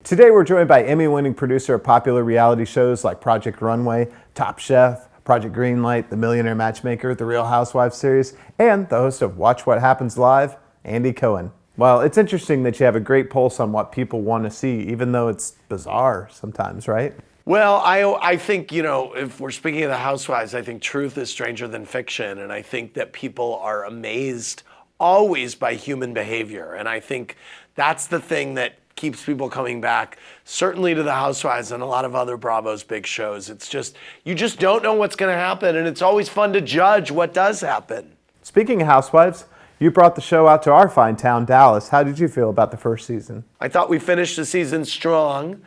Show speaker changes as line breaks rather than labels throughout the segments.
Today we're joined by Emmy-winning producer of popular reality shows like Project Runway, Top Chef, Project Greenlight, The Millionaire Matchmaker, The Real Housewives series, and the host of Watch What Happens Live, Andy Cohen. Well, it's interesting that you have a great pulse on what people want to see, even though it's bizarre sometimes, right?
Well, I think, if we're speaking of the Housewives, I think truth is stranger than fiction. And I think that people are amazed always by human behavior. And I think that's the thing that keeps people coming back, certainly to the Housewives and a lot of other Bravo's big shows. It's just, you just don't know what's going to happen. And it's always fun to judge what does happen.
Speaking of Housewives, you brought the show out to our fine town, Dallas. How did you feel about the first season?
I thought we finished the season strong.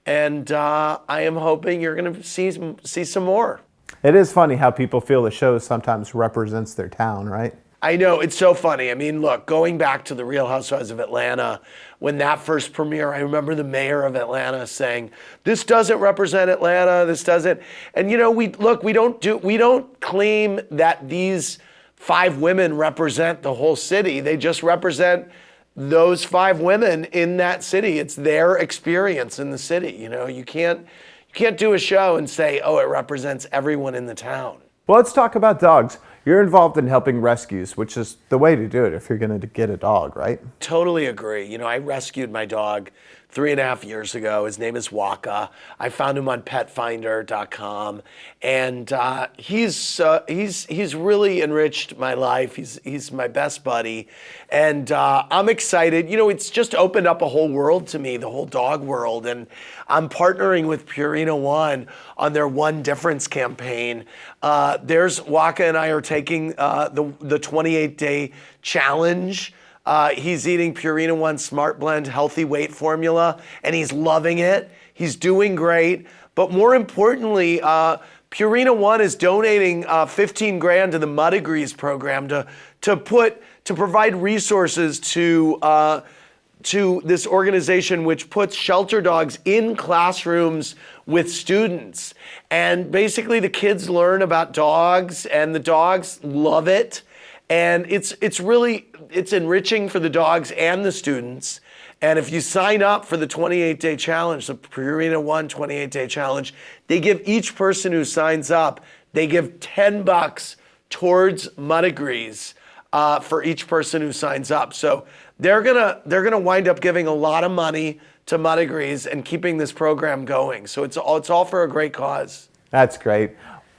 And I am hoping you're going to see some more.
It is funny how people feel the show sometimes represents their town, right?
I know, it's so funny. I mean, look, going back to The Real Housewives of Atlanta, when that first premiere, I remember the mayor of Atlanta saying, "This doesn't represent Atlanta, this doesn't." And we don't claim that these 5 women represent the whole city. They just represent those 5 women in that city. It's their experience in the city. You can't do a show and say, "Oh, it represents everyone in the town."
Well, let's talk about dogs. You're involved in helping rescues, which is the way to do it if you're going to get a dog, right?
Totally agree. I rescued my dog 3.5 years ago. His name is Waka. I found him on petfinder.com, and he's really enriched my life. He's my best buddy, and I'm excited. It's just opened up a whole world to me, the whole dog world, and I'm partnering with Purina One on their One Difference campaign. There's Waka and I are taking the 28-day challenge. He's eating Purina One Smart Blend Healthy Weight Formula, and he's loving it. He's doing great. But more importantly, Purina One is donating $15,000 to the Muddigrees program to provide resources to this organization which puts shelter dogs in classrooms with students. And basically the kids learn about dogs and the dogs love it. And it's enriching for the dogs and the students. And if you sign up for the 28-day challenge, the Purina One 28-day challenge, they give each person who signs up, they give $10 towards Muddigrees for each person who signs up. So they're gonna wind up giving a lot of money to Muddigrees and keeping this program going. So it's all for a great cause.
That's great.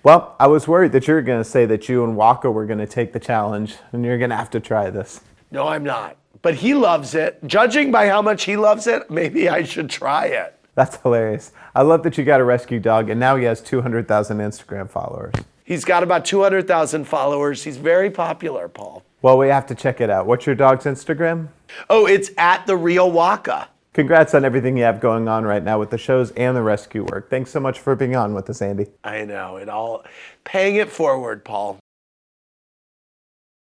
Well, I was worried that you were going to say that you and Waka were going to take the challenge and you're going to have to try this.
No, I'm not. But he loves it. Judging by how much he loves it, maybe I should try it.
That's hilarious. I love that you got a rescue dog and now he has 200,000 Instagram followers.
He's got about 200,000 followers. He's very popular, Paul.
Well, we have to check it out. What's your dog's Instagram?
Oh, it's at The Real Waka.
Congrats on everything you have going on right now with the shows and the rescue work. Thanks so much for being on with us, Andy.
I know, paying it forward, Paul.